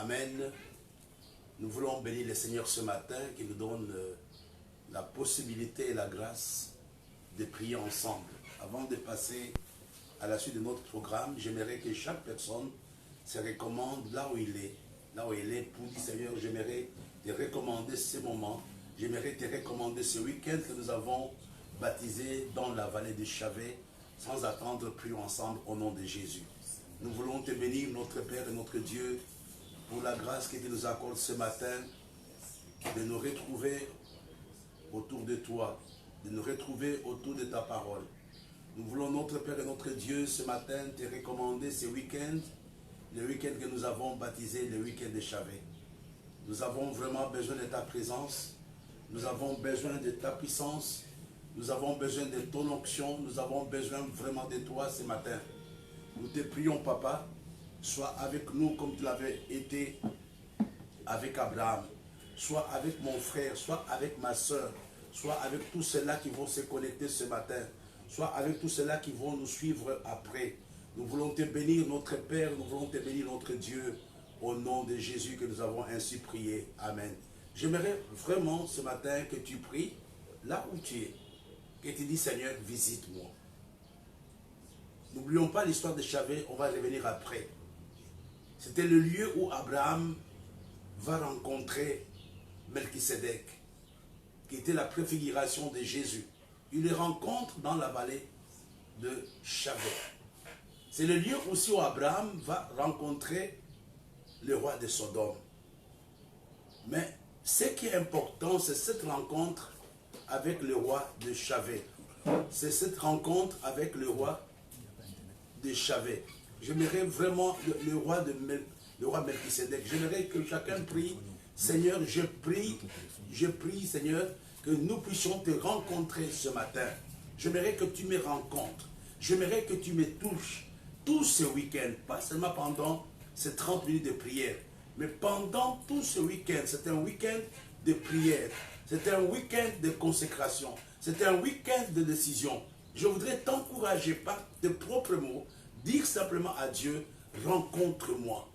Amen. Nous voulons bénir le Seigneur ce matin qui nous donne la possibilité et la grâce de prier ensemble. Avant de passer à la suite de notre programme, j'aimerais que chaque personne se recommande là où il est. Là où il est, pour dire Seigneur, j'aimerais te recommander ce moment. J'aimerais te recommander ce week-end que nous avons baptisé dans la vallée de Chavet, sans attendre, prions ensemble au nom de Jésus. Nous voulons te bénir, notre Père et notre Dieu, pour la grâce que tu nous accordes ce matin, de nous retrouver autour de toi, de nous retrouver autour de ta parole. Nous voulons, notre Père et notre Dieu, ce matin, te recommander ce week-end, le week-end que nous avons baptisé, le week-end de Chavet. Nous avons vraiment besoin de ta présence, nous avons besoin de ta puissance, nous avons besoin de ton onction, nous avons besoin vraiment de toi ce matin. Nous te prions, Papa, sois avec nous comme tu l'avais été avec Abraham, sois avec mon frère, sois avec ma soeur, sois avec tous ceux-là qui vont se connecter ce matin, sois avec tous ceux-là qui vont nous suivre après. Nous voulons te bénir, notre Père, nous voulons te bénir, notre Dieu, au nom de Jésus que nous avons ainsi prié. Amen. J'aimerais vraiment ce matin que tu pries là où tu es, que tu dis Seigneur, visite-moi. N'oublions pas l'histoire de Chavet, on va revenir après. C'était le lieu où Abraham va rencontrer Melchisédek, qui était la préfiguration de Jésus. Il le rencontre dans la vallée de Chavet. C'est le lieu aussi où Abraham va rencontrer le roi de Sodome. Mais ce qui est important, c'est cette rencontre avec le roi de Chavet. C'est cette rencontre avec le roi de Chavet. J'aimerais vraiment le roi Melchisédek. J'aimerais que chacun prie. Seigneur, je prie, Seigneur, que nous puissions te rencontrer ce matin. J'aimerais que tu me rencontres. J'aimerais que tu me touches tout ce week-end, pas seulement pendant ces 30 minutes de prière, mais pendant tout ce week-end. C'est un week-end de prière. C'est un week-end de consécration. C'est un week-end de décision. Je voudrais t'encourager par tes propres mots, dire simplement à Dieu, rencontre-moi.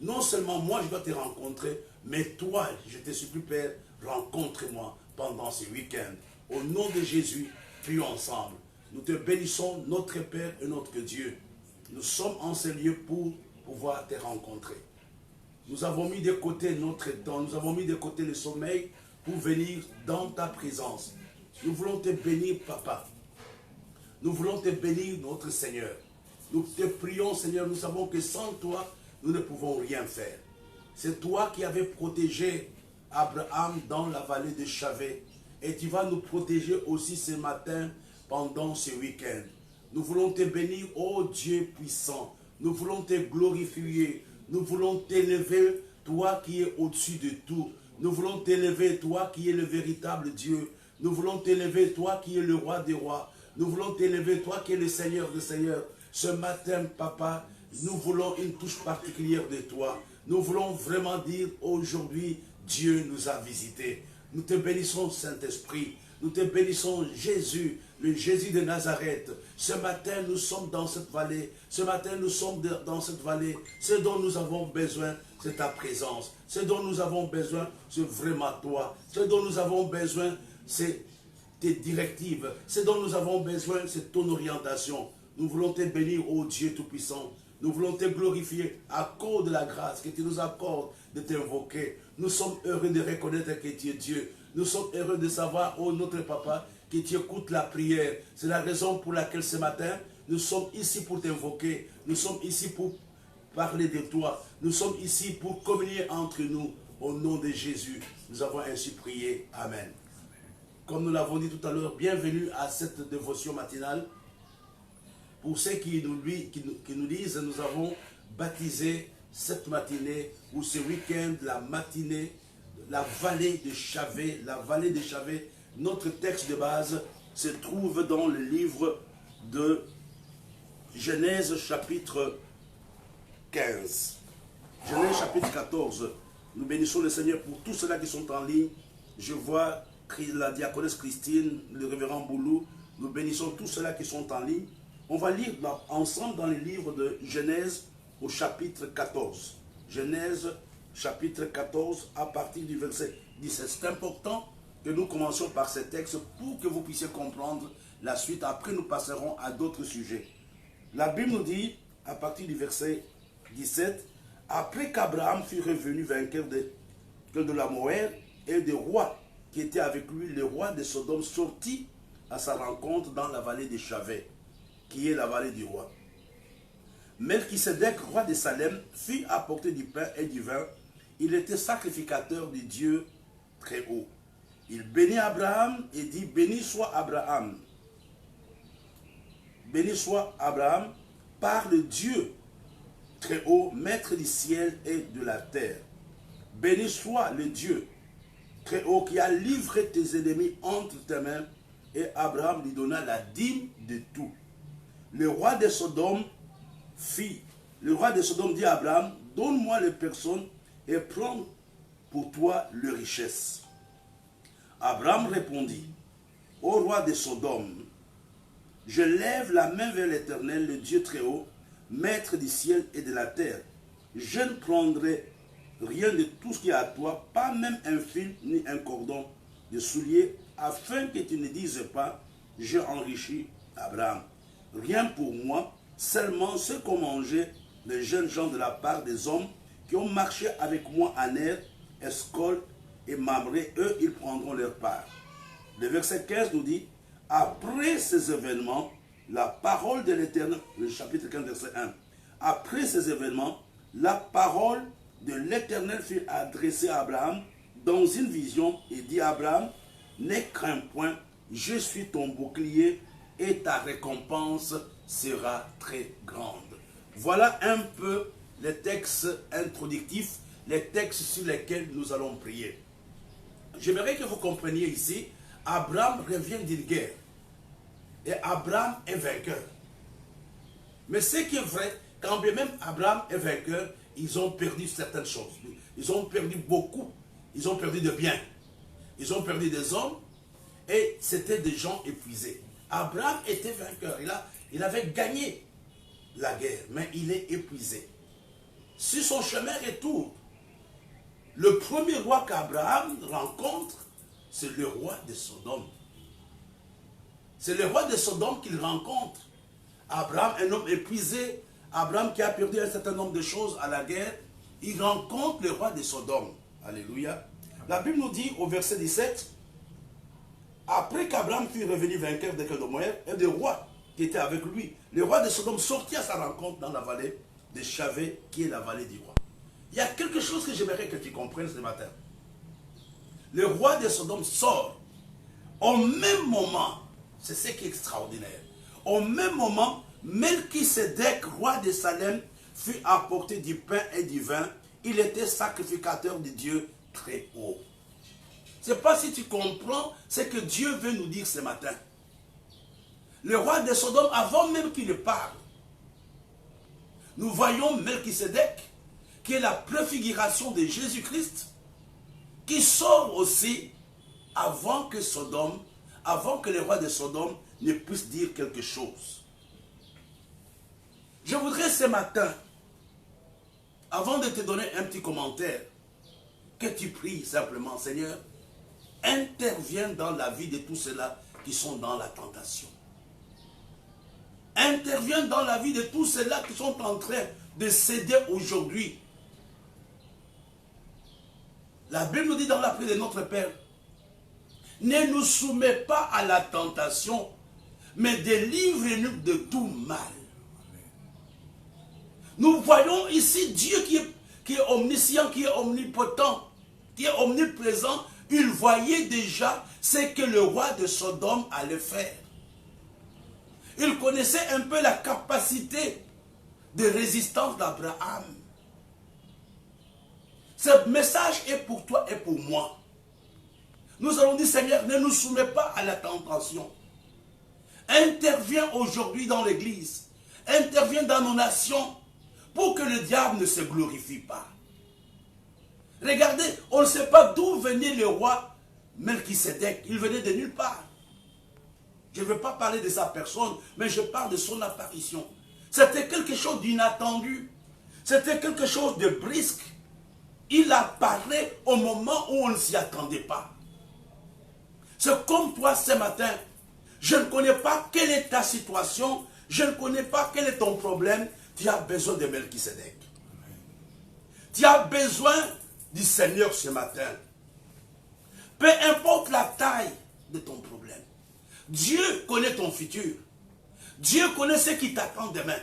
Non seulement moi je dois te rencontrer, mais toi, je te supplie Père, rencontre-moi pendant ce week-end. Au nom de Jésus, prions ensemble. Nous te bénissons, notre Père et notre Dieu. Nous sommes en ce lieu pour pouvoir te rencontrer. Nous avons mis de côté notre temps, nous avons mis de côté le sommeil pour venir dans ta présence. Nous voulons te bénir, Papa. Nous voulons te bénir, notre Seigneur. Nous te prions, Seigneur, nous savons que sans toi, nous ne pouvons rien faire. C'est toi qui avais protégé Abraham dans la vallée de Chavet. Et tu vas nous protéger aussi ce matin pendant ce week-end. Nous voulons te bénir, ô Dieu puissant. Nous voulons te glorifier. Nous voulons t'élever, toi qui es au-dessus de tout. Nous voulons t'élever, toi qui es le véritable Dieu. Nous voulons t'élever, toi qui es le roi des rois. Nous voulons t'élever, toi qui es le Seigneur des seigneurs. Ce matin, Papa, nous voulons une touche particulière de toi. Nous voulons vraiment dire aujourd'hui, Dieu nous a visités. Nous te bénissons, Saint-Esprit. Nous te bénissons, Jésus, le Jésus de Nazareth. Ce matin, nous sommes dans cette vallée. Ce matin, nous sommes dans cette vallée. Ce dont nous avons besoin, c'est ta présence. Ce dont nous avons besoin, c'est vraiment toi. Ce dont nous avons besoin, c'est tes directives. Ce dont nous avons besoin, c'est ton orientation. Nous voulons te bénir, ô Dieu Tout-Puissant. Nous voulons te glorifier à cause de la grâce que tu nous accordes de t'invoquer. Nous sommes heureux de reconnaître que tu es Dieu. Nous sommes heureux de savoir, ô notre Papa, que tu écoutes la prière. C'est la raison pour laquelle ce matin, nous sommes ici pour t'invoquer. Nous sommes ici pour parler de toi. Nous sommes ici pour communier entre nous. Au nom de Jésus, nous avons ainsi prié. Amen. Comme nous l'avons dit tout à l'heure, bienvenue à cette dévotion matinale. Pour ceux qui nous lisent, nous avons baptisé cette matinée ou ce week-end, la matinée, la vallée de Chavet. La vallée de Chavet, notre texte de base se trouve dans le livre de Genèse chapitre 15. Genèse chapitre 14. Nous bénissons le Seigneur pour tous ceux-là qui sont en ligne. Je vois la diaconesse Christine, le révérend Boulou. Nous bénissons tous ceux-là qui sont en ligne. On va lire ensemble dans le livre de Genèse au chapitre 14. Genèse chapitre 14, à partir du verset 17. C'est important que nous commencions par ce texte pour que vous puissiez comprendre la suite. Après, nous passerons à d'autres sujets. La Bible nous dit, à partir du verset 17, « Après qu'Abraham fut revenu vainqueur de la Moab et des rois qui étaient avec lui, le roi de Sodome sortit à sa rencontre dans la vallée de Chavé, qui est la vallée du roi. Melchisedec, roi de Salem, fit apporter du pain et du vin. Il était sacrificateur du Dieu très haut. Il bénit Abraham et dit, béni soit Abraham. Béni soit Abraham par le Dieu très haut, maître du ciel et de la terre. Béni soit le Dieu très haut qui a livré tes ennemis entre tes mains. Et Abraham lui donna la dîme de tout. Le roi de Sodome dit à Abraham, donne-moi les personnes et prends pour toi les richesses. Abraham répondit, ô roi de Sodome, je lève la main vers l'Éternel, le Dieu très haut, maître du ciel et de la terre. Je ne prendrai rien de tout ce qui est à toi, pas même un fil ni un cordon de soulier, afin que tu ne dises pas, j'ai enrichi Abraham. Rien pour moi, seulement ce qu'ont mangé les jeunes gens de la part des hommes qui ont marché avec moi à Ner, Escol et Mamré, eux, ils prendront leur part. Le verset 15 nous dit, après ces événements, la parole de l'Éternel, le chapitre 15, verset 1, après ces événements, la parole de l'Éternel fut adressée à Abraham dans une vision et dit à Abraham, n'aie craint point, je suis ton bouclier et ta récompense sera très grande. Voilà un peu les textes introductifs, les textes sur lesquels nous allons prier. J'aimerais que vous compreniez ici, Abraham revient d'une guerre et Abraham est vainqueur. Mais ce qui est vrai, quand bien même Abraham est vainqueur, ils ont perdu certaines choses. Ils ont perdu beaucoup. Ils ont perdu de biens. Ils ont perdu des hommes et c'était des gens épuisés. Abraham était vainqueur. Il avait gagné la guerre, mais il est épuisé. Sur son chemin retour, le premier roi qu'Abraham rencontre, c'est le roi de Sodome. C'est le roi de Sodome qu'il rencontre. Abraham, un homme épuisé, Abraham qui a perdu un certain nombre de choses à la guerre, il rencontre le roi de Sodome. Alléluia. La Bible nous dit au verset 17, après qu'Abraham fut revenu vainqueur de Moab et des rois qui étaient avec lui, le roi de Sodome sortit à sa rencontre dans la vallée de Chavé, qui est la vallée du roi. Il y a quelque chose que j'aimerais que tu comprennes ce matin. Le roi de Sodome sort. Au même moment, c'est ce qui est extraordinaire, au même moment, Melchisedec, roi de Salem, fut apporté du pain et du vin. Il était sacrificateur de Dieu très haut. Je ne sais pas si tu comprends ce que Dieu veut nous dire ce matin. Le roi de Sodome, avant même qu'il parle, nous voyons Melchisedec, qui est la préfiguration de Jésus-Christ, qui sort aussi avant que le roi de Sodome ne puisse dire quelque chose. Je voudrais ce matin, avant de te donner un petit commentaire, que tu pries simplement, Seigneur, interviens dans la vie de tous ceux-là qui sont dans la tentation. Interviens dans la vie de tous ceux-là qui sont en train de céder aujourd'hui. La Bible nous dit dans la prière de notre Père, ne nous soumets pas à la tentation, mais délivre-nous de tout mal. Nous voyons ici Dieu qui est omniscient, qui est omnipotent, qui est omniprésent. Il voyait déjà ce que le roi de Sodome allait faire. Il connaissait un peu la capacité de résistance d'Abraham. Ce message est pour toi et pour moi. Nous allons dire, Seigneur, ne nous soumets pas à la tentation. Interviens aujourd'hui dans l'église. Interviens dans nos nations pour que le diable ne se glorifie pas. Regardez, on ne sait pas d'où venait le roi Melchisedec. Il venait de nulle part. Je ne veux pas parler de sa personne, mais je parle de son apparition. C'était quelque chose d'inattendu. C'était quelque chose de brisque. il apparaît au moment où on ne s'y attendait pas. C'est comme toi ce matin. Je ne connais pas quelle est ta situation. Je ne connais pas quel est ton problème. Tu as besoin de Melchisedec. Tu as besoin du Seigneur ce matin. Peu importe la taille de ton problème. Dieu connaît ton futur. Dieu connaît ce qui t'attend demain.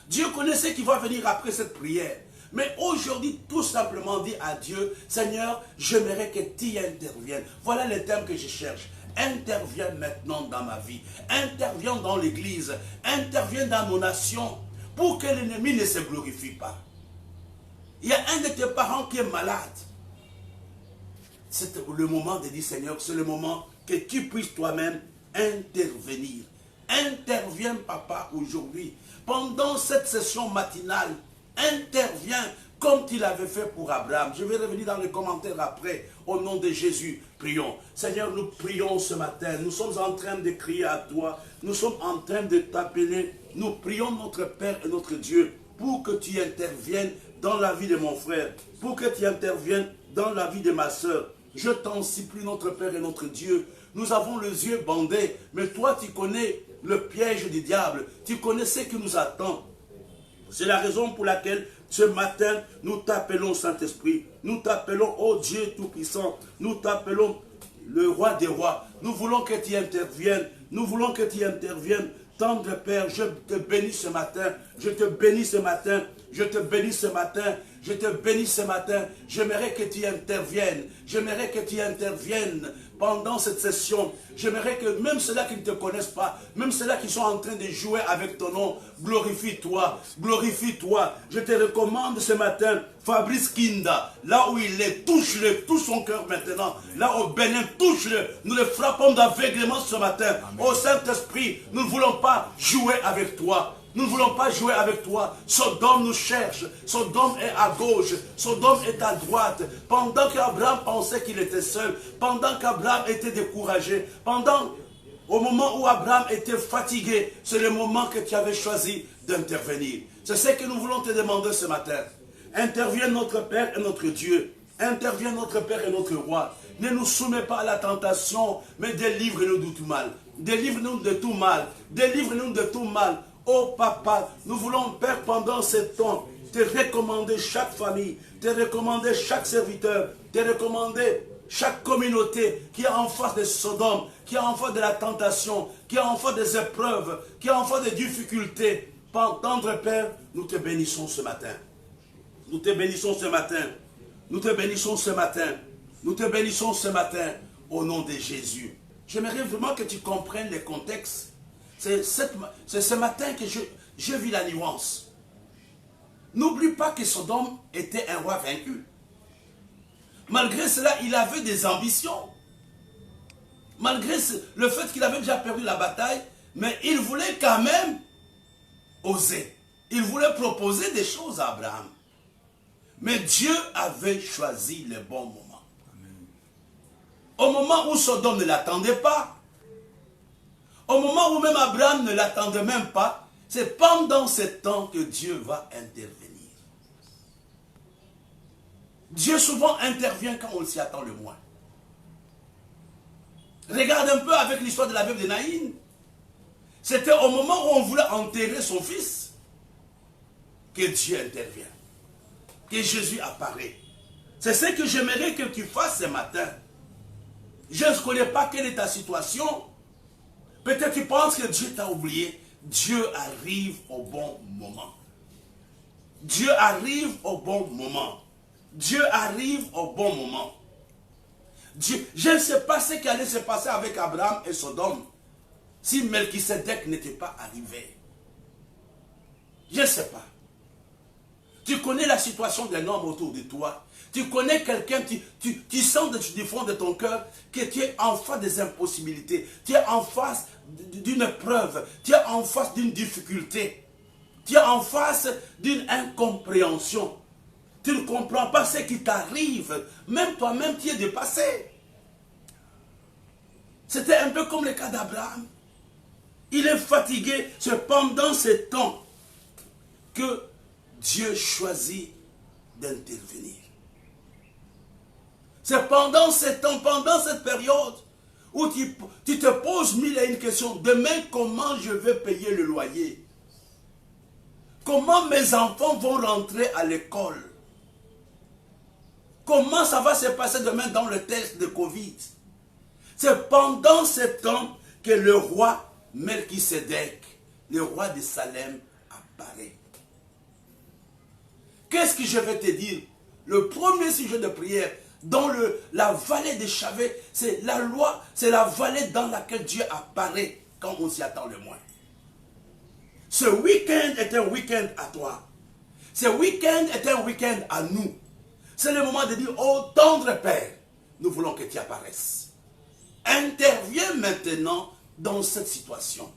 Dieu connaît ce qui va venir après cette prière. Mais aujourd'hui, tout simplement dit à Dieu, Seigneur, j'aimerais que tu interviennes. Voilà le thème que je cherche. Interviens maintenant dans ma vie. Interviens dans l'église. Interviens dans nos nations. Pour que l'ennemi ne se glorifie pas. Il y a un de tes parents qui est malade. C'est le moment de dire, Seigneur, c'est le moment que tu puisses toi-même intervenir. Interviens, papa, aujourd'hui. Pendant cette session matinale, interviens comme tu l'avais fait pour Abraham. Je vais revenir dans les commentaires après. Au nom de Jésus, prions. Seigneur, nous prions ce matin. Nous sommes en train de crier à toi. Nous sommes en train de t'appeler. Nous prions notre Père et notre Dieu pour que tu interviennes dans la vie de mon frère. Pour que tu interviennes dans la vie de ma soeur. Je t'en supplie, notre Père et notre Dieu. Nous avons les yeux bandés, mais toi tu connais le piège du diable. Tu connais ce qui nous attend. C'est la raison pour laquelle ce matin, nous t'appelons Saint-Esprit. Nous t'appelons, ô Dieu Tout-Puissant. Nous t'appelons le Roi des Rois. Nous voulons que tu interviennes. Nous voulons que tu interviennes. Tendre Père, je te bénis ce matin. Je te bénis ce matin. Je te bénis ce matin. Je te bénis ce matin. J'aimerais que tu interviennes. J'aimerais que tu interviennes pendant cette session. J'aimerais que même ceux-là qui ne te connaissent pas, même ceux-là qui sont en train de jouer avec ton nom, glorifie-toi. Glorifie-toi. Je te recommande ce matin Fabrice Kinda, là où il est, touche-le, touche son cœur maintenant. Là au Bénin, touche-le. Nous le frappons d'aveuglement ce matin. Au Saint-Esprit, nous ne voulons pas jouer avec toi. Nous ne voulons pas jouer avec toi. Sodome nous cherche. Sodome est à gauche. Sodome est à droite. Pendant qu'Abraham pensait qu'il était seul. Pendant qu'Abraham était découragé. Au moment où Abraham était fatigué. C'est le moment que tu avais choisi d'intervenir. C'est ce que nous voulons te demander ce matin. Interviens notre Père et notre Dieu. Interviens notre Père et notre Roi. Ne nous soumets pas à la tentation, mais délivre-nous de tout mal. Délivre-nous de tout mal. Délivre-nous de tout mal. Oh papa, nous voulons, Père, pendant ce temps, te recommander chaque famille, te recommander chaque serviteur, te recommander chaque communauté qui est en face de Sodome, qui est en face de la tentation, qui est en face des épreuves, qui est en face des difficultés. Tendre Père, nous te bénissons ce matin. Nous te bénissons ce matin. Nous te bénissons ce matin. Nous te bénissons ce matin au nom de Jésus. J'aimerais vraiment que tu comprennes les contextes. C'est ce matin que je vis la nuance. N'oublie pas que Sodome était un roi vaincu. Malgré cela, il avait des ambitions. Malgré le fait qu'il avait déjà perdu la bataille, mais il voulait quand même oser. Il voulait proposer des choses à Abraham. Mais Dieu avait choisi le bon moment. Au moment où Sodome ne l'attendait pas, au moment où même Abraham ne l'attendait même pas, c'est pendant ce temps que Dieu va intervenir. Dieu souvent intervient quand on s'y attend le moins. Regarde un peu avec l'histoire de la veuve de Naïn. C'était au moment où on voulait enterrer son fils que Dieu intervient. Que Jésus apparaît. C'est ce que j'aimerais que tu fasses ce matin. Je ne connais pas quelle est ta situation. Peut-être tu penses que Dieu t'a oublié. Dieu arrive au bon moment. Dieu arrive au bon moment. Dieu arrive au bon moment. Je ne sais pas ce qui allait se passer avec Abraham et Sodome si Melchisedec n'était pas arrivé. Je ne sais pas. Tu connais la situation d'un homme autour de toi. Tu connais quelqu'un, tu sens du fond de ton cœur que tu es en face des impossibilités. Tu es en face d'une épreuve. Tu es en face d'une difficulté. Tu es en face d'une incompréhension. Tu ne comprends pas ce qui t'arrive. Même toi-même, tu es dépassé. C'était un peu comme le cas d'Abraham. Il est fatigué. C'est pendant ce temps que Dieu choisit d'intervenir. C'est pendant ces temps, pendant cette période, où tu te poses mille et une questions. Demain, comment je vais payer le loyer? Comment mes enfants vont rentrer à l'école? Comment ça va se passer demain dans le test de Covid? C'est pendant ce temps que le roi Melchisédek, le roi de Salem, apparaît. Qu'est-ce que je vais te dire? Le premier sujet de prière dans la vallée de Chavé, c'est la loi, c'est la vallée dans laquelle Dieu apparaît quand on s'y attend le moins. Ce week-end est un week-end à toi. Ce week-end est un week-end à nous. C'est le moment de dire, oh tendre Père, nous voulons que tu apparaisses. Interviens maintenant dans cette situation.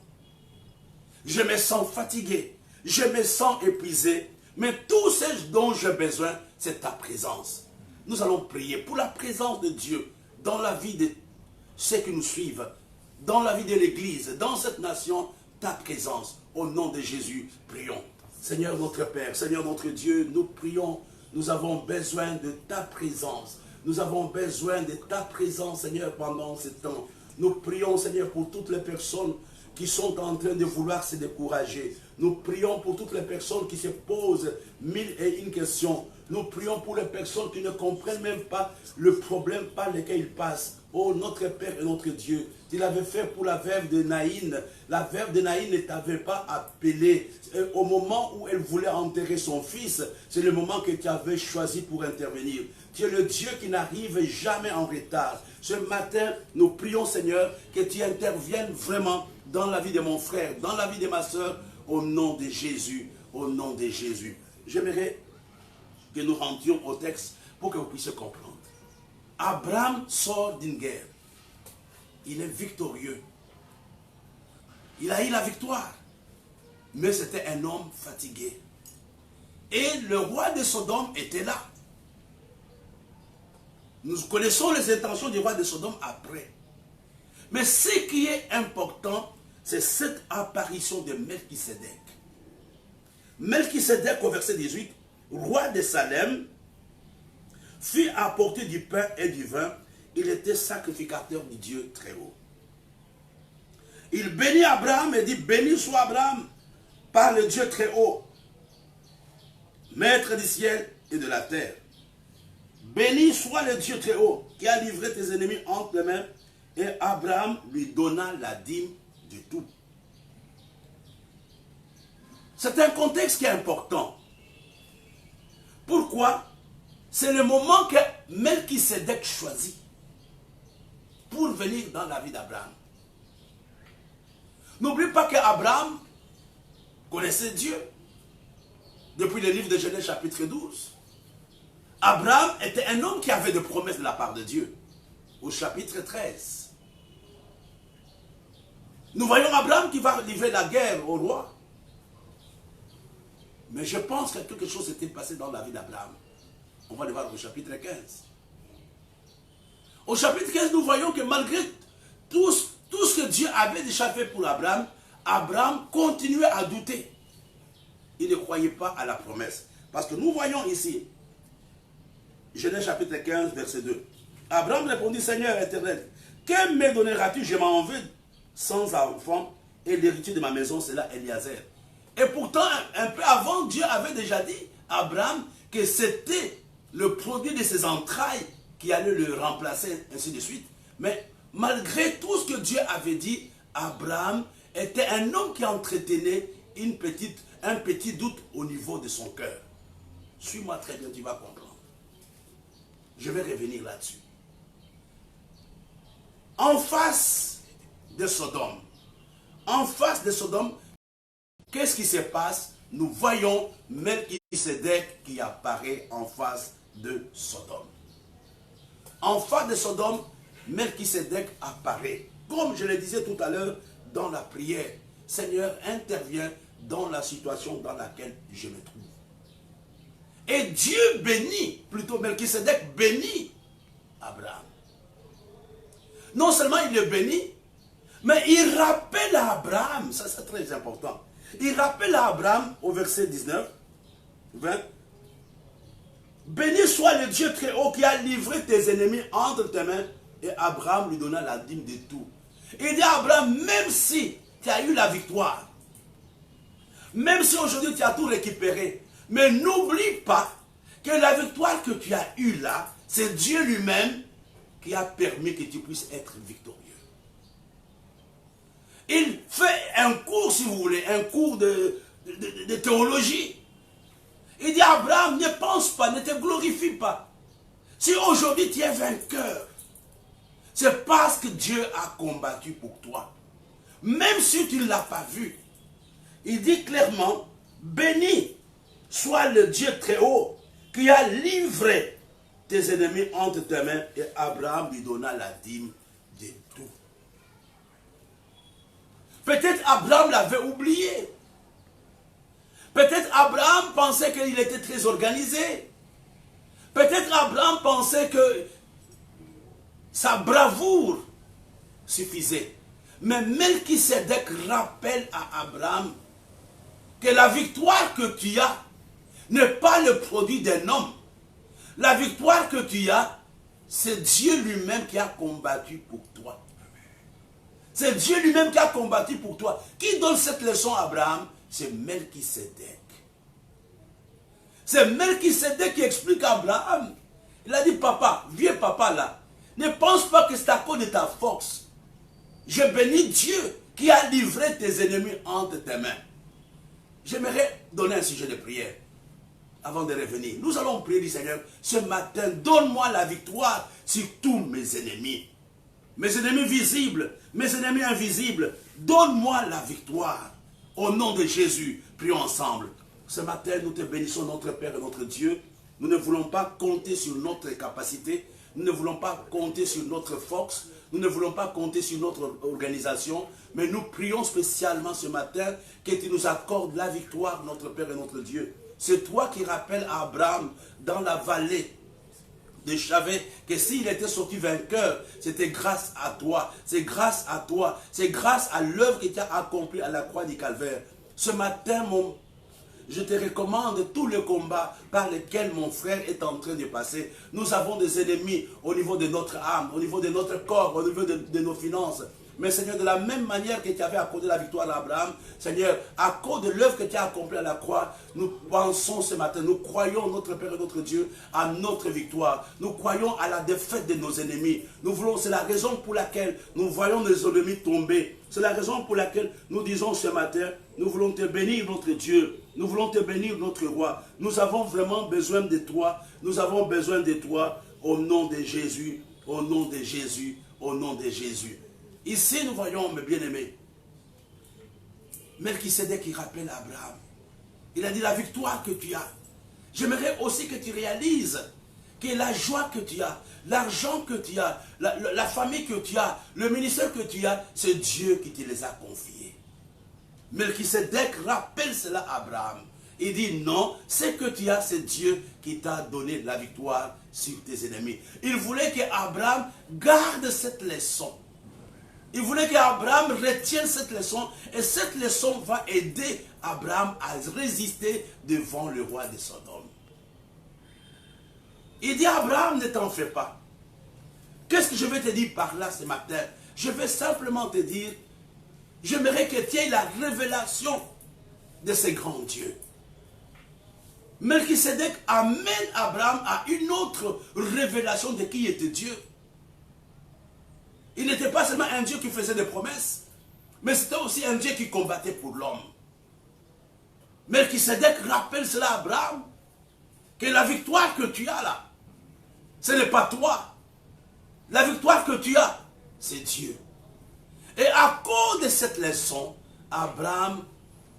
Je me sens fatigué, je me sens épuisé, mais tout ce dont j'ai besoin, c'est ta présence. Nous allons prier pour la présence de Dieu dans la vie de ceux qui nous suivent, dans la vie de l'Église, dans cette nation, ta présence. Au nom de Jésus, prions. Seigneur notre Père, Seigneur notre Dieu, nous prions, nous avons besoin de ta présence. Nous avons besoin de ta présence, Seigneur, pendant ce temps. Nous prions, Seigneur, pour toutes les personnes qui sont en train de vouloir se décourager. Nous prions pour toutes les personnes qui se posent mille et une questions. Nous prions pour les personnes qui ne comprennent même pas le problème par lequel ils passent. Oh, notre Père et notre Dieu, tu l'avais fait pour la veuve de Naïn. La veuve de Naïn ne t'avait pas appelé. Au moment où elle voulait enterrer son fils, c'est le moment que tu avais choisi pour intervenir. Tu es le Dieu qui n'arrive jamais en retard. Ce matin, nous prions, Seigneur, que tu interviennes vraiment dans la vie de mon frère, dans la vie de ma soeur, au nom de Jésus, au nom de Jésus. J'aimerais que nous rentrions au texte pour que vous puissiez comprendre. Abraham sort d'une guerre. Il est victorieux. Il a eu la victoire. Mais c'était un homme fatigué. Et le roi de Sodome était là. Nous connaissons les intentions du roi de Sodome après. Mais ce qui est important, c'est cette apparition de Melchisédek. Melchisédek, au verset 18, roi de Salem, fut apporté du pain et du vin. Il était sacrificateur du Dieu très haut. Il bénit Abraham et dit, béni soit Abraham par le Dieu très haut, maître du ciel et de la terre. Béni soit le Dieu très haut qui a livré tes ennemis entre les mains. Et Abraham lui donna la dîme de tout. C'est un contexte qui est important. Pourquoi? C'est le moment que Melchisédek choisit pour venir dans la vie d'Abraham. N'oublie pas qu'Abraham connaissait Dieu. Depuis le livre de Genèse chapitre 12. Abraham était un homme qui avait des promesses de la part de Dieu. Au chapitre 13. Nous voyons Abraham qui va livrer la guerre au roi. Mais je pense que quelque chose s'était passé dans la vie d'Abraham. On va le voir au chapitre 15. Au chapitre 15, nous voyons que malgré tout ce que Dieu avait déjà fait pour Abraham, Abraham continuait à douter. Il ne croyait pas à la promesse. Parce que nous voyons ici, Genèse chapitre 15, verset 2. Abraham répondit, Seigneur éternel, que me donneras-tu? Je m'en veux sans enfant, et l'héritier de ma maison, c'est là Eliezer. Et pourtant, un peu avant, Dieu avait déjà dit à Abraham que c'était le produit de ses entrailles qui allait le remplacer, ainsi de suite. Mais malgré tout ce que Dieu avait dit, Abraham était un homme qui entretenait un petit doute au niveau de son cœur. Suis-moi très bien, tu vas comprendre. Je vais revenir là-dessus. En face de Sodome. En face de Sodome, qu'est-ce qui se passe? Nous voyons Melchisédek qui apparaît en face de Sodome. En face de Sodome, Melchisédek apparaît. Comme je le disais tout à l'heure dans la prière, Seigneur, intervient dans la situation dans laquelle je me trouve. Et Dieu bénit, plutôt Melchisédek bénit Abraham. Non seulement il le bénit, mais il rappelle à Abraham, ça c'est très important, il rappelle à Abraham au verset 19, 20, béni soit le Dieu très haut qui a livré tes ennemis entre tes mains. Et Abraham lui donna la dîme de tout. Il dit à Abraham, même si tu as eu la victoire, même si aujourd'hui tu as tout récupéré, mais n'oublie pas que la victoire que tu as eue là, c'est Dieu lui-même qui a permis que tu puisses être victorieux. Il fait un cours, si vous voulez, un cours de théologie. Il dit à Abraham, ne pense pas, ne te glorifie pas. Si aujourd'hui tu es vainqueur, c'est parce que Dieu a combattu pour toi. Même si tu ne l'as pas vu. Il dit clairement, béni soit le Dieu très haut qui a livré tes ennemis entre tes mains. Et Abraham lui donna la dîme de tout. Peut-être Abraham l'avait oublié. Peut-être Abraham pensait qu'il était très organisé. Peut-être Abraham pensait que sa bravoure suffisait. Mais Melchisédek rappelle à Abraham que la victoire que tu as n'est pas le produit d'un homme. La victoire que tu as, c'est Dieu lui-même qui a combattu pour toi. C'est Dieu lui-même qui a combattu pour toi. Qui donne cette leçon à Abraham? C'est Melchisédek. C'est Melchisédek qui explique à Abraham. Il a dit, papa, vieux papa là, ne pense pas que c'est à cause de ta force. Je bénis Dieu qui a livré tes ennemis entre tes mains. J'aimerais donner un sujet de prière avant de revenir. Nous allons prier du Seigneur, ce matin, donne-moi la victoire sur tous mes ennemis. Mes ennemis visibles, mes ennemis invisibles. Donne-moi la victoire. Au nom de Jésus, prions ensemble. Ce matin, nous te bénissons, notre Père et notre Dieu. Nous ne voulons pas compter sur notre capacité. Nous ne voulons pas compter sur notre force. Nous ne voulons pas compter sur notre organisation. Mais nous prions spécialement ce matin que tu nous accordes la victoire, notre Père et notre Dieu. C'est toi qui rappelles à Abraham dans la vallée de Chavé que s'il était sorti vainqueur, c'était grâce à toi. C'est grâce à toi. C'est grâce à l'œuvre que tu as accomplie à la croix du Calvaire. Ce matin, je te recommande tout le combat par lequel mon frère est en train de passer. Nous avons des ennemis au niveau de notre âme, au niveau de notre corps, au niveau de nos finances. Mais Seigneur, de la même manière que tu avais accordé la victoire à Abraham, Seigneur, à cause de l'œuvre que tu as accomplie à la croix, nous pensons ce matin, nous croyons, notre Père et notre Dieu, à notre victoire. Nous croyons à la défaite de nos ennemis. Nous voulons, c'est la raison pour laquelle nous voyons nos ennemis tomber. C'est la raison pour laquelle nous disons ce matin, nous voulons te bénir, notre Dieu. Nous voulons te bénir, notre roi. Nous avons vraiment besoin de toi. Nous avons besoin de toi au nom de Jésus, au nom de Jésus, au nom de Jésus. Ici, nous voyons, mes bien-aimés, Melchisédek qui rappelle à Abraham. Il a dit la victoire que tu as. J'aimerais aussi que tu réalises que la joie que tu as, l'argent que tu as, la famille que tu as, le ministère que tu as, c'est Dieu qui te les a confiés. Melchisédek rappelle cela à Abraham. Il dit non, ce que tu as, c'est Dieu qui t'a donné la victoire sur tes ennemis. Il voulait qu'Abraham garde cette leçon. Il voulait qu'Abraham retienne cette leçon. Et cette leçon va aider Abraham à résister devant le roi de Sodome. Il dit à Abraham, ne t'en fais pas. Qu'est-ce que je vais te dire par là ce matin? Je vais simplement te dire, j'aimerais que tu aies la révélation de ce grand Dieu. Melchisédek amène Abraham à une autre révélation de qui était Dieu. Il n'était pas seulement un Dieu qui faisait des promesses, mais c'était aussi un Dieu qui combattait pour l'homme. Melchisédek rappelle cela à Abraham, que la victoire que tu as là, ce n'est pas toi. La victoire que tu as, c'est Dieu. Et à cause de cette leçon, Abraham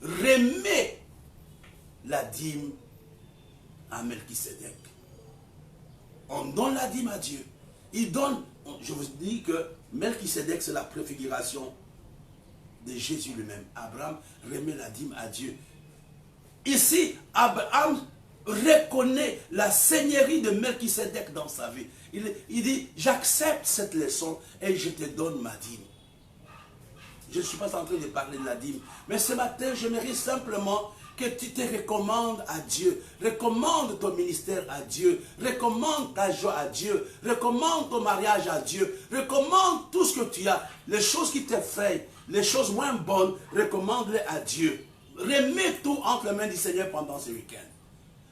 remet la dîme à Melchisédek. On donne la dîme à Dieu. Il donne, je vous dis que Melchisédek, c'est la préfiguration de Jésus lui-même. Abraham remet la dîme à Dieu. Ici, Abraham reconnaît la seigneurie de Melchisédek dans sa vie. Il dit, j'accepte cette leçon et je te donne ma dîme. Je ne suis pas en train de parler de la dîme, mais ce matin, j'aimerais simplement que tu te recommandes à Dieu. Recommande ton ministère à Dieu. Recommande ta joie à Dieu. Recommande ton mariage à Dieu. Recommande tout ce que tu as. Les choses qui t'effrayent, les choses moins bonnes, recommande-les à Dieu. Remets tout entre les mains du Seigneur pendant ce week-end.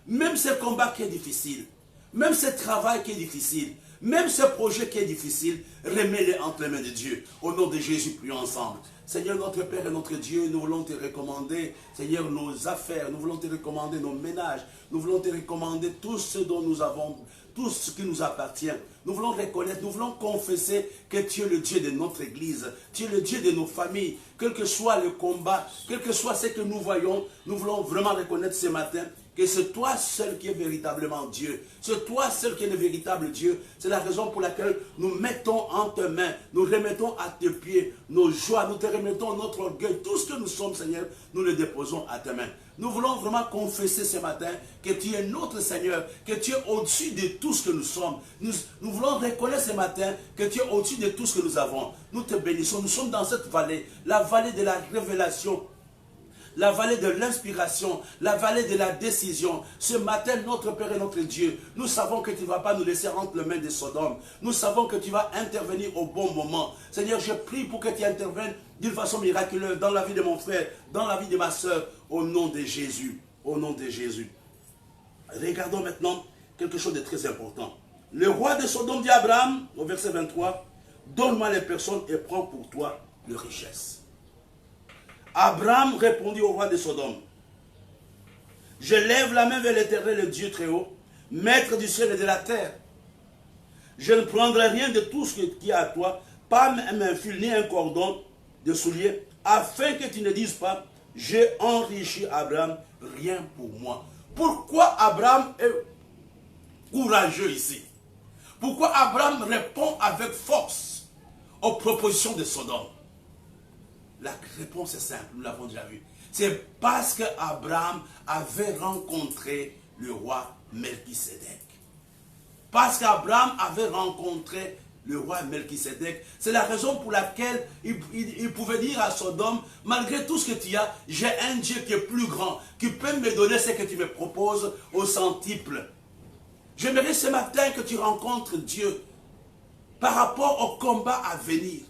Même ce combat qui est difficile, même ce travail qui est difficile, même ce projet qui est difficile, remets-les entre les mains de Dieu. Au nom de Jésus, prions ensemble. Seigneur, notre Père et notre Dieu, nous voulons te recommander, Seigneur, nos affaires, nous voulons te recommander nos ménages, nous voulons te recommander tout ce dont nous avons, tout ce qui nous appartient. Nous voulons reconnaître, nous voulons confesser que tu es le Dieu de notre Église, tu es le Dieu de nos familles, quel que soit le combat, quel que soit ce que nous voyons, nous voulons vraiment reconnaître ce matin que c'est toi seul qui est véritablement Dieu. C'est toi seul qui est le véritable Dieu. C'est la raison pour laquelle nous mettons en tes mains, nous remettons à tes pieds nos joies, nous te remettons notre orgueil. Tout ce que nous sommes, Seigneur, nous le déposons à tes mains. Nous voulons vraiment confesser ce matin que tu es notre Seigneur, que tu es au-dessus de tout ce que nous sommes. Nous voulons reconnaître ce matin que tu es au-dessus de tout ce que nous avons. Nous te bénissons. Nous sommes dans cette vallée, la vallée de la révélation, la vallée de l'inspiration, la vallée de la décision. Ce matin, notre Père et notre Dieu, nous savons que tu ne vas pas nous laisser entre les mains de Sodome. Nous savons que tu vas intervenir au bon moment. Seigneur, je prie pour que tu interviennes d'une façon miraculeuse dans la vie de mon frère, dans la vie de ma soeur, au nom de Jésus. Au nom de Jésus. Regardons maintenant quelque chose de très important. Le roi de Sodome dit à Abraham, au verset 23, « Donne-moi les personnes et prends pour toi les richesses. » Abraham répondit au roi de Sodome, « Je lève la main vers l'Éternel, le Dieu très haut, maître du ciel et de la terre. Je ne prendrai rien de tout ce qui est à toi, pas même un fil ni un cordon de soulier, afin que tu ne dises pas, j'ai enrichi Abraham, rien pour moi. » Pourquoi Abraham est courageux ici? Pourquoi Abraham répond avec force aux propositions de Sodome? La réponse est simple, nous l'avons déjà vu. C'est parce qu'Abraham avait rencontré le roi Melchisédek. Parce qu'Abraham avait rencontré le roi Melchisédek. C'est la raison pour laquelle il pouvait dire à Sodome, malgré tout ce que tu as, j'ai un Dieu qui est plus grand, qui peut me donner ce que tu me proposes au centuple. J'aimerais ce matin que tu rencontres Dieu par rapport au combat à venir.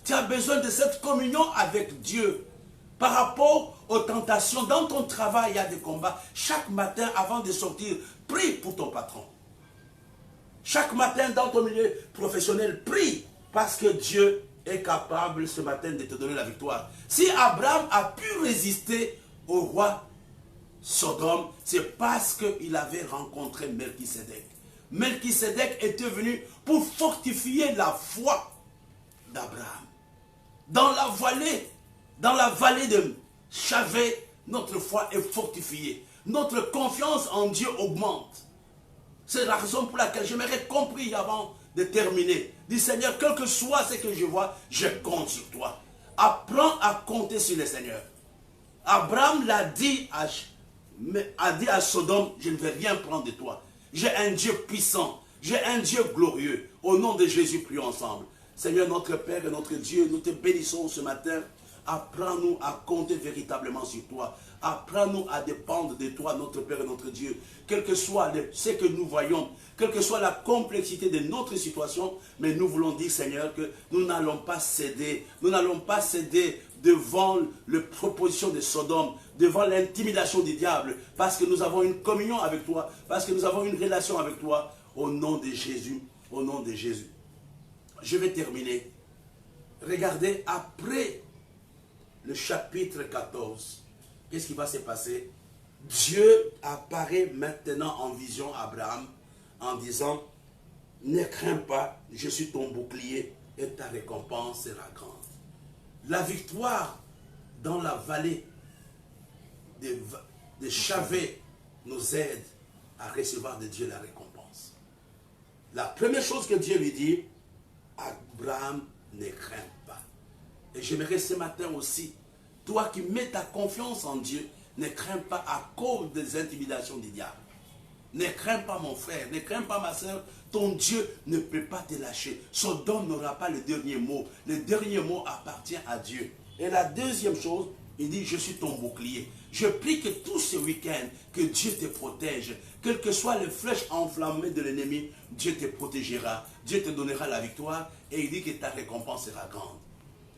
Tu as besoin de cette communion avec Dieu. Par rapport aux tentations, dans ton travail, il y a des combats. Chaque matin, avant de sortir, prie pour ton patron. Chaque matin, dans ton milieu professionnel, prie. Parce que Dieu est capable ce matin de te donner la victoire. Si Abraham a pu résister au roi Sodome, c'est parce qu'il avait rencontré Melchisédek. Melchisédek était venu pour fortifier la foi d'Abraham. Dans la vallée de Chavé, notre foi est fortifiée. Notre confiance en Dieu augmente. C'est la raison pour laquelle j'aimerais compris avant de terminer. Dis Seigneur, quel que soit ce que je vois, je compte sur toi. Apprends à compter sur le Seigneur. Abraham l'a dit à Sodome, je ne vais rien prendre de toi. J'ai un Dieu puissant, j'ai un Dieu glorieux. Au nom de Jésus, prions ensemble. Seigneur, notre Père et notre Dieu, nous te bénissons ce matin. Apprends-nous à compter véritablement sur toi. Apprends-nous à dépendre de toi, notre Père et notre Dieu. Quel que soit ce que nous voyons, quelle que soit la complexité de notre situation, mais nous voulons dire, Seigneur, que nous n'allons pas céder. Nous n'allons pas céder devant les propositions de Sodome, devant l'intimidation du diable, parce que nous avons une communion avec toi, parce que nous avons une relation avec toi, au nom de Jésus, au nom de Jésus. Je vais terminer. Regardez, après le chapitre 14, qu'est-ce qui va se passer? Dieu apparaît maintenant en vision à Abraham en disant, ne crains pas, je suis ton bouclier et ta récompense sera grande. La victoire dans la vallée de Chavé nous aide à recevoir de Dieu la récompense. La première chose que Dieu lui dit, Abraham, ne crains pas. Et j'aimerais ce matin aussi, toi qui mets ta confiance en Dieu, ne crains pas à cause des intimidations du diable. Ne crains pas mon frère, ne crains pas ma soeur, ton Dieu ne peut pas te lâcher. Sodome n'aura pas le dernier mot. Le dernier mot appartient à Dieu. Et la deuxième chose, Il dit, je suis ton bouclier. Je prie que tout ce week-end, que Dieu te protège. Quelles que soient les flèches enflammées de l'ennemi, Dieu te protégera. Dieu te donnera la victoire. Et il dit que ta récompense sera grande.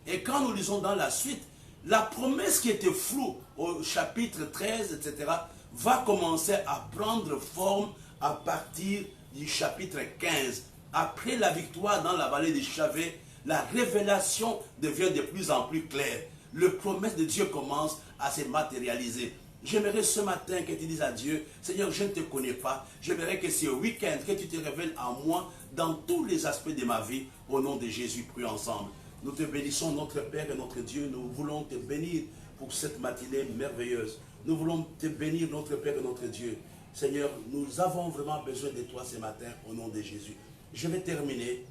Et quand nous lisons dans la suite, la promesse qui était floue au chapitre 13, etc., va commencer à prendre forme à partir du chapitre 15. Après la victoire dans la vallée de Chavé, la révélation devient de plus en plus claire. Le promesse de Dieu commence à se matérialiser. J'aimerais ce matin que tu dises à Dieu, Seigneur, je ne te connais pas. J'aimerais que ce week-end, que tu te révèles à moi dans tous les aspects de ma vie. Au nom de Jésus, prions ensemble. Nous te bénissons, notre Père et notre Dieu. Nous voulons te bénir pour cette matinée merveilleuse. Nous voulons te bénir, notre Père et notre Dieu. Seigneur, nous avons vraiment besoin de toi ce matin, au nom de Jésus. Je vais terminer.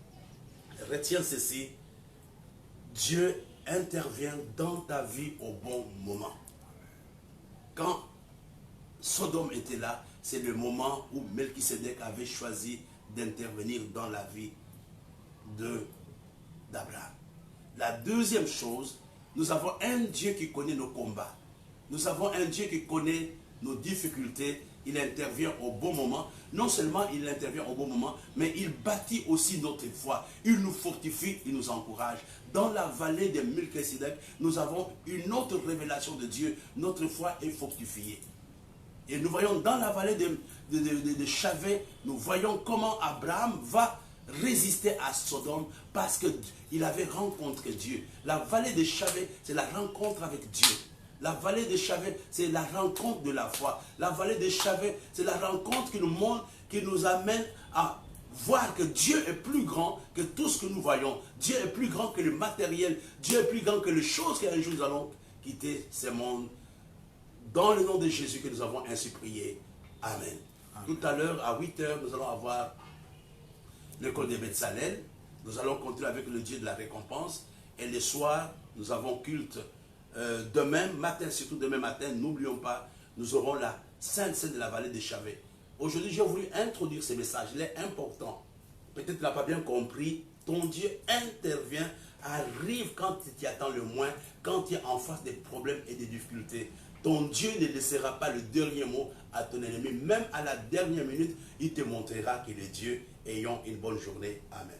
Retiens ceci. Dieu intervient dans ta vie au bon moment. Quand Sodome était là, c'est le moment où Melchisédek avait choisi d'intervenir dans la vie d'Abraham. La deuxième chose, nous avons un Dieu qui connaît nos combats. Nous avons un Dieu qui connaît nos difficultés. Il intervient au bon moment. Non seulement il intervient au bon moment, mais il bâtit aussi notre foi. Il nous fortifie, il nous encourage. Dans la vallée de Melchisédek, nous avons une autre révélation de Dieu. Notre foi est fortifiée. Et nous voyons dans la vallée de Chavé, nous voyons comment Abraham va résister à Sodome parce qu'il avait rencontré Dieu. La vallée de Chavé, c'est la rencontre avec Dieu. La vallée de Chavé, c'est la rencontre de la foi. La vallée de Chavé, c'est la rencontre qui nous montre, qui nous amène à voir que Dieu est plus grand que tout ce que nous voyons. Dieu est plus grand que le matériel. Dieu est plus grand que les choses qu'un jour nous allons quitter ce monde. Dans le nom de Jésus que nous avons ainsi prié. Amen. Tout à l'heure, à 8 h, nous allons avoir l'école de Betsalel. Nous allons continuer avec le Dieu de la récompense. Et le soir, nous avons culte. Demain matin, surtout demain matin, n'oublions pas, nous aurons la Sainte Seine de la vallée de Chavé. Aujourd'hui, j'ai voulu introduire ce message. Il est important. Peut-être tu n'as pas bien compris. Ton Dieu intervient, arrive quand tu t'y attends le moins, quand tu es en face des problèmes et des difficultés. Ton Dieu ne laissera pas le dernier mot à ton ennemi. Même à la dernière minute, il te montrera qu'il est Dieu. Ayons une bonne journée. Amen.